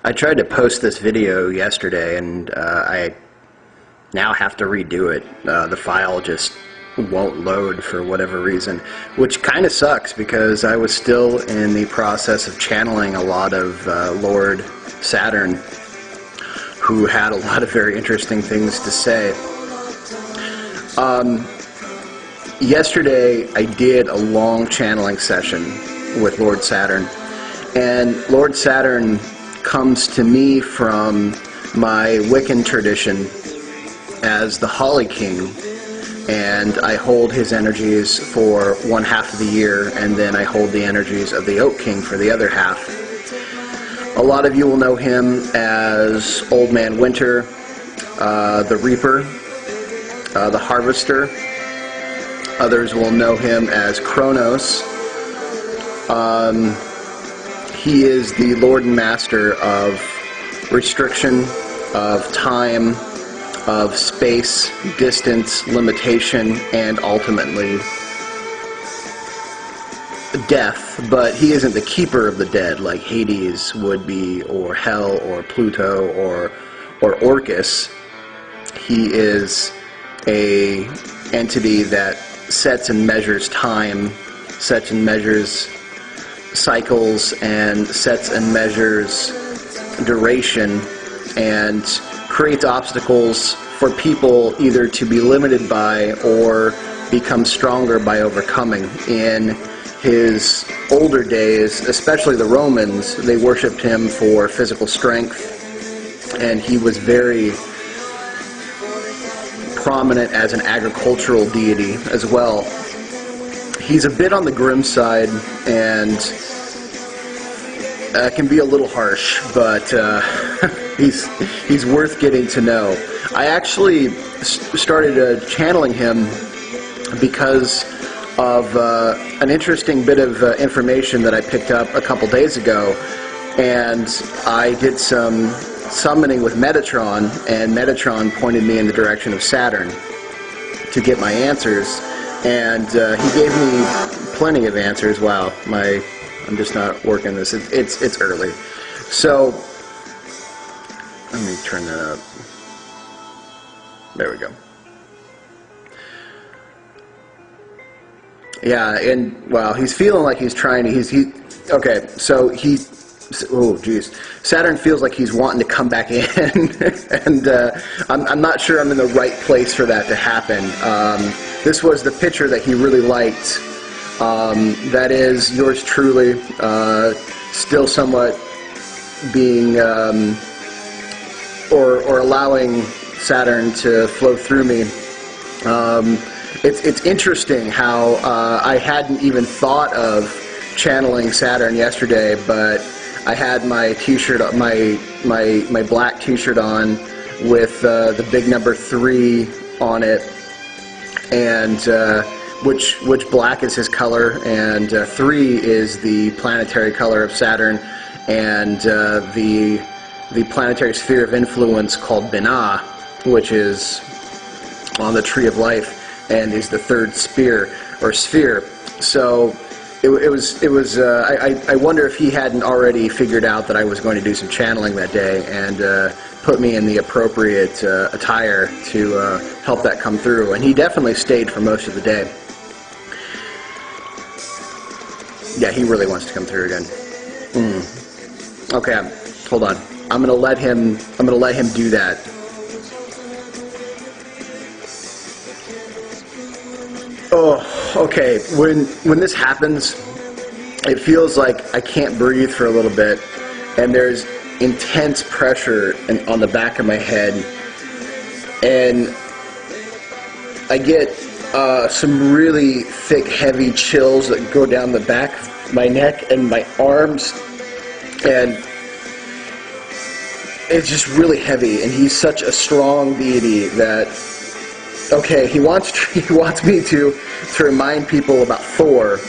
I tried to post this video yesterday, and I now have to redo it. The file just won't load for whatever reason, which kind of sucks because I was still in the process of channeling a lot of Lord Saturn, who had a lot of very interesting things to say. Yesterday I did a long channeling session with Lord Saturn, and Lord Saturn comes to me from my Wiccan tradition as the Holly King, and I hold his energies for one half of the year, and then I hold the energies of the Oak King for the other half. A lot of you will know him as Old Man Winter, the Reaper, the Harvester. Others will know him as Kronos. He is the Lord and Master of restriction, of time, of space, distance, limitation, and ultimately death. But he isn't the keeper of the dead like Hades would be, or Hell, or Pluto, or Orcus. He is a entity that sets and measures time, sets and measures cycles, and sets and measures duration, and creates obstacles for people either to be limited by or become stronger by overcoming. In his older days, especially the Romans, they worshipped him for physical strength, and he was very prominent as an agricultural deity as well. He's a bit on the grim side and can be a little harsh, but he's worth getting to know. I actually started channeling him because of an interesting bit of information that I picked up a couple days ago, and I did some summoning with Metatron, and Metatron pointed me in the direction of Saturn to get my answers, and he gave me plenty of answers. Wow, I'm just not working this. It's early, so let me turn that up. There we go. Yeah, and well, he's feeling like he's trying to. Okay. So oh geez, Saturn feels like he's wanting to come back in, and I'm not sure I'm in the right place for that to happen. This was the picture that he really liked. That is yours truly, still somewhat being or allowing Saturn to flow through me. It's interesting how I hadn't even thought of channeling Saturn yesterday, but I had my T-shirt, my black T-shirt on with the big number 3 on it, and which black is his color, and 3 is the planetary color of Saturn, and the planetary sphere of influence called Binah, which is on the Tree of Life and is the 3rd sphere. So it was. I wonder if he hadn't already figured out that I was going to do some channeling that day and put me in the appropriate attire to help that come through. And he definitely stayed for most of the day. Yeah, he really wants to come through again. Okay, hold on. I'm gonna let him do that. Oh, okay. When this happens, it feels like I can't breathe for a little bit, and there's intense pressure on the back of my head, and I get some really thick, heavy chills that go down the back of my neck and my arms, and it's just really heavy. And he's such a strong deity that, okay, he wants me to remind people about Thor.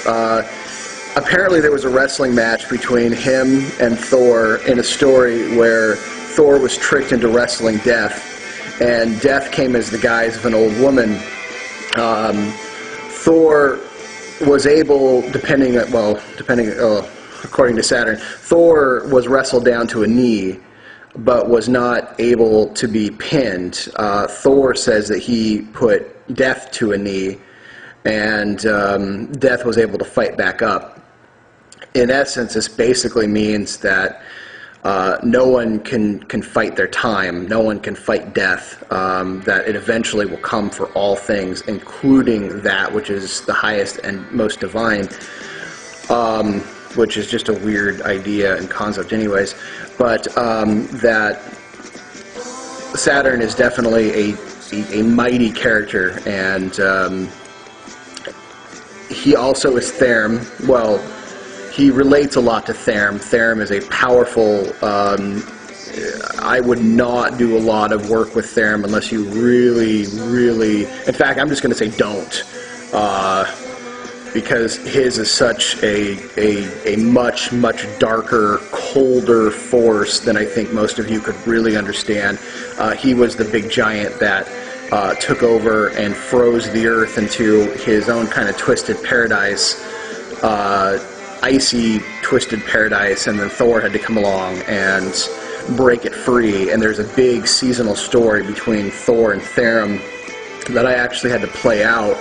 Apparently there was a wrestling match between him and Thor in a story where Thor was tricked into wrestling Death, and Death came as the guise of an old woman. Thor was able, depending. according to Saturn, Thor was wrestled down to a knee, but was not able to be pinned. Thor says that he put Death to a knee, and Death was able to fight back up. In essence, this basically means that no one can fight their time, no one can fight death, that it eventually will come for all things, including that which is the highest and most divine, which is just a weird idea and concept anyways, but that Saturn is definitely a mighty character, and he also is Therm. Well, he relates a lot to Therm. Therm is a powerful, I would not do a lot of work with Therm unless you really, in fact, I'm just going to say don't, because his is such a much darker, colder force than I think most of you could really understand. He was the big giant that took over and froze the Earth into his own kind of twisted paradise, icy, twisted paradise, and then Thor had to come along and break it free. And there's a big seasonal story between Thor and Therm that I actually had to play out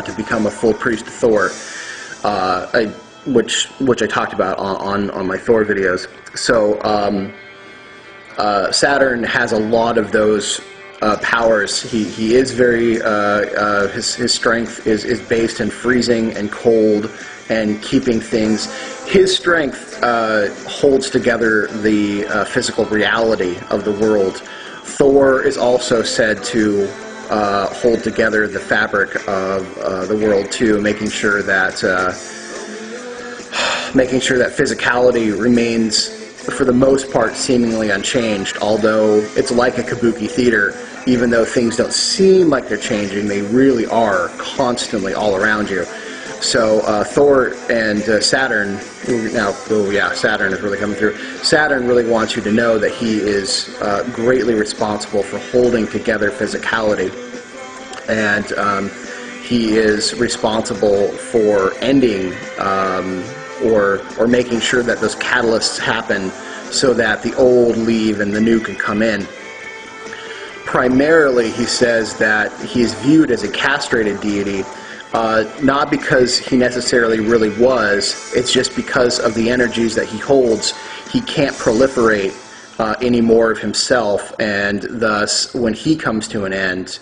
to become a full priest of Thor, which I talked about on my Thor videos. So Saturn has a lot of those powers. He is very his strength is based in freezing and cold and keeping things. His strength holds together the physical reality of the world. Thor is also said to hold together the fabric of the world too, making sure that physicality remains, for the most part, seemingly unchanged. Although it's like a kabuki theater, even though things don't seem like they're changing, they really are constantly all around you. So Thor and Saturn, now, oh yeah, Saturn is really coming through. Saturn really wants you to know that he is greatly responsible for holding together physicality, and he is responsible for ending or making sure that those catalysts happen so that the old leave and the new can come in. Primarily, he says that he is viewed as a castrated deity, not because he necessarily really was, it's just because of the energies that he holds. He can't proliferate any more of himself, and thus, when he comes to an end,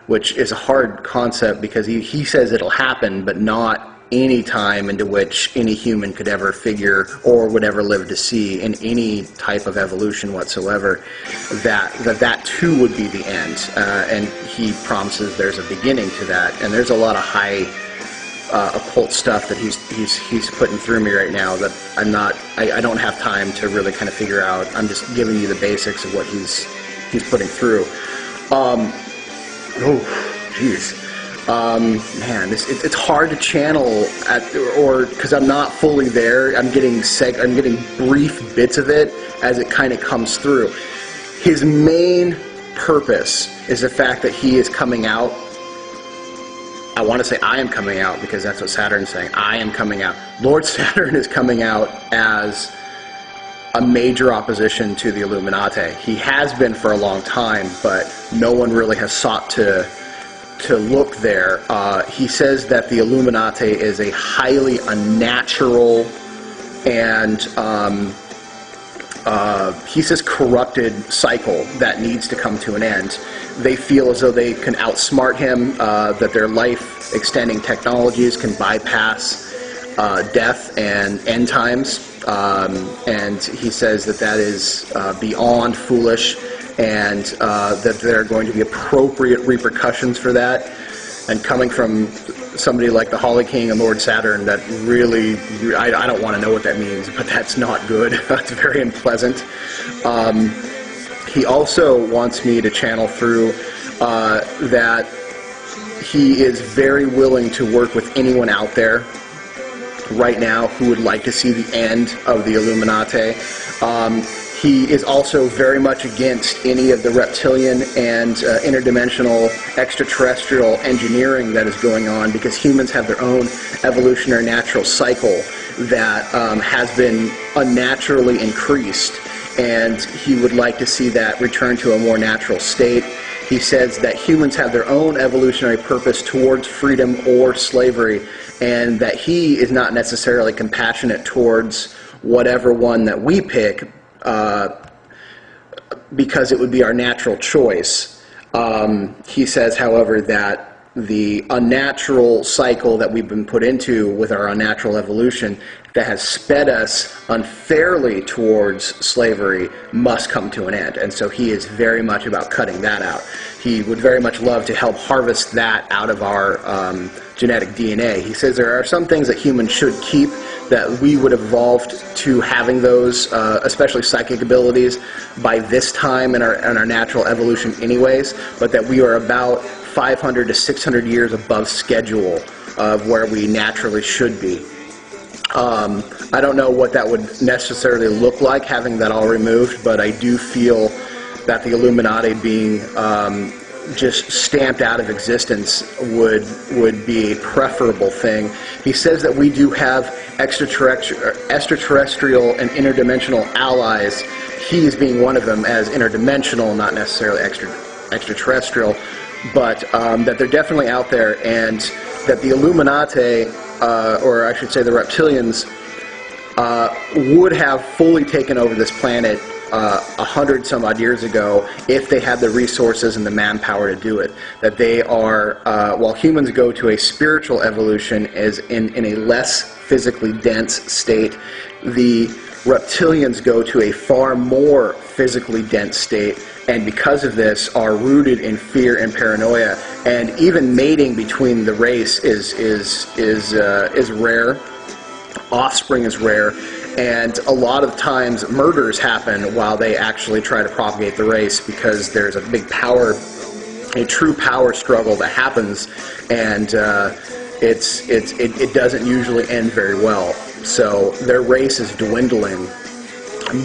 which is a hard concept because he says it'll happen, but not any time into which any human could ever figure or would ever live to see in any type of evolution whatsoever, that too would be the end. And he promises there's a beginning to that, and there's a lot of high occult stuff that he's putting through me right now that I don't have time to really kind of figure out. I'm just giving you the basics of what he's putting through. Oh, jeez. Man, it's hard to channel because I'm not fully there. I'm getting brief bits of it as it kind of comes through. His main purpose is the fact that he is coming out. I want to say I am coming out because that's what Saturn's saying. I am coming out. Lord Saturn is coming out as a major opposition to the Illuminati. He has been for a long time, but no one really has sought to look there. He says that the Illuminati is a highly unnatural and he says corrupted cycle that needs to come to an end. They feel as though they can outsmart him, that their life extending technologies can bypass death and end times, and he says that is beyond foolish, and that there are going to be appropriate repercussions for that. And coming from somebody like the Holly King and Lord Saturn, that really, I don't want to know what that means, but that's not good. That's very unpleasant. He also wants me to channel through that he is very willing to work with anyone out there right now who would like to see the end of the Illuminati. He is also very much against any of the reptilian and interdimensional extraterrestrial engineering that is going on, because humans have their own evolutionary natural cycle, that has been unnaturally increased, and he would like to see that return to a more natural state. He says that humans have their own evolutionary purpose towards freedom or slavery, and that he is not necessarily compassionate towards whatever one that we pick, because it would be our natural choice. He says, however, that the unnatural cycle that we've been put into with our unnatural evolution that has sped us unfairly towards slavery must come to an end. And so he is very much about cutting that out. He would very much love to help harvest that out of our genetic DNA. He says there are some things that humans should keep, that we would have evolved to having those, especially psychic abilities, by this time in our natural evolution anyways, but that we are about 500 to 600 years above schedule of where we naturally should be. I don't know what that would necessarily look like, having that all removed, but I do feel that the Illuminati being just stamped out of existence would be a preferable thing. He says that we do have extraterrestrial and interdimensional allies, he being one of them as interdimensional, not necessarily extraterrestrial, but that they're definitely out there, and that the Illuminati, or I should say the reptilians, would have fully taken over this planet 100 some odd years ago if they had the resources and the manpower to do it. That they are, while humans go to a spiritual evolution as in a less physically dense state, the reptilians go to a far more physically dense state, and because of this are rooted in fear and paranoia, and even mating between the race is rare. Offspring is rare, and a lot of times murders happen while they actually try to propagate the race, because there's a big a true power struggle that happens, and it doesn't usually end very well. So their race is dwindling,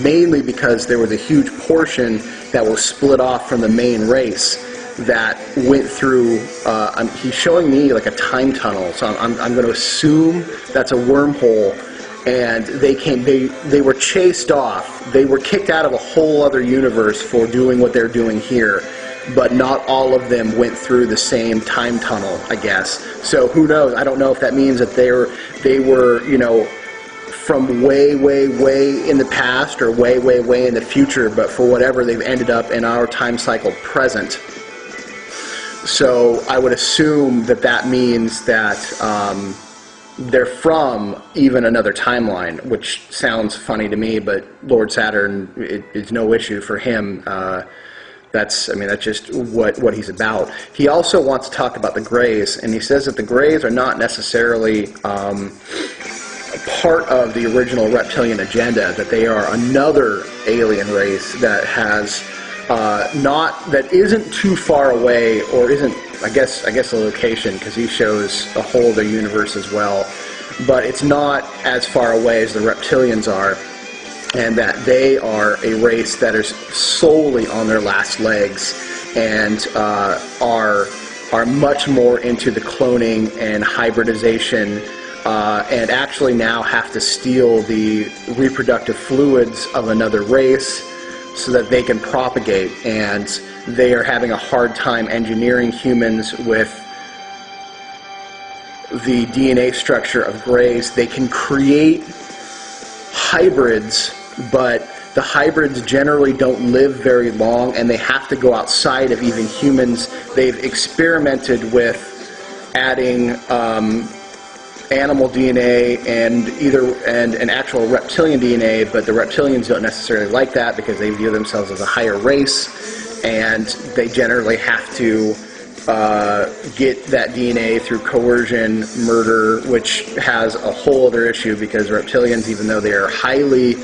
mainly because there was a huge portion that was split off from the main race that went through, he's showing me like a time tunnel, so I'm going to assume that's a wormhole, and they were chased off. They were kicked out of a whole other universe for doing what they're doing here, but not all of them went through the same time tunnel, I guess. So who knows? I don't know if that means that they were, you know, from way, way, way in the past or way, way, way in the future, but for whatever, they've ended up in our time cycle present. So I would assume that that means that they're from even another timeline, which sounds funny to me, but Lord Saturn, it's no issue for him. That's just what he's about. He also wants to talk about the Greys, and he says that the Greys are not necessarily part of the original reptilian agenda, that they are another alien race that has that isn't too far away, or isn't, I guess a location, because he shows a whole other universe as well, but it's not as far away as the reptilians are, and that they are a race that is solely on their last legs, and are much more into the cloning and hybridization, and actually now have to steal the reproductive fluids of another race so that they can propagate, and they are having a hard time engineering humans with the DNA structure of Greys. They can create hybrids, but the hybrids generally don't live very long, and they have to go outside of even humans. They've experimented with adding animal DNA and an actual reptilian DNA, but the reptilians don't necessarily like that because they view themselves as a higher race, and they generally have to get that DNA through coercion, murder, which has a whole other issue, because reptilians, even though they are highly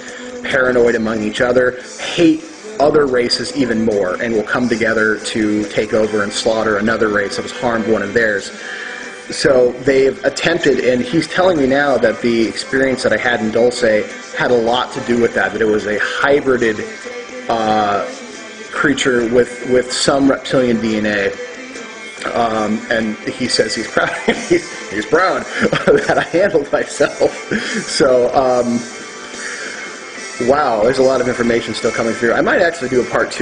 paranoid among each other, hate other races even more, and will come together to take over and slaughter another race that has harmed one of theirs. So they've attempted, and he's telling me now that the experience that I had in Dulce had a lot to do with that, that it was a hybrided creature with some reptilian DNA. And he says he's proud. he's proud that I handled myself. So, wow, there's a lot of information still coming through. I might actually do a part 2.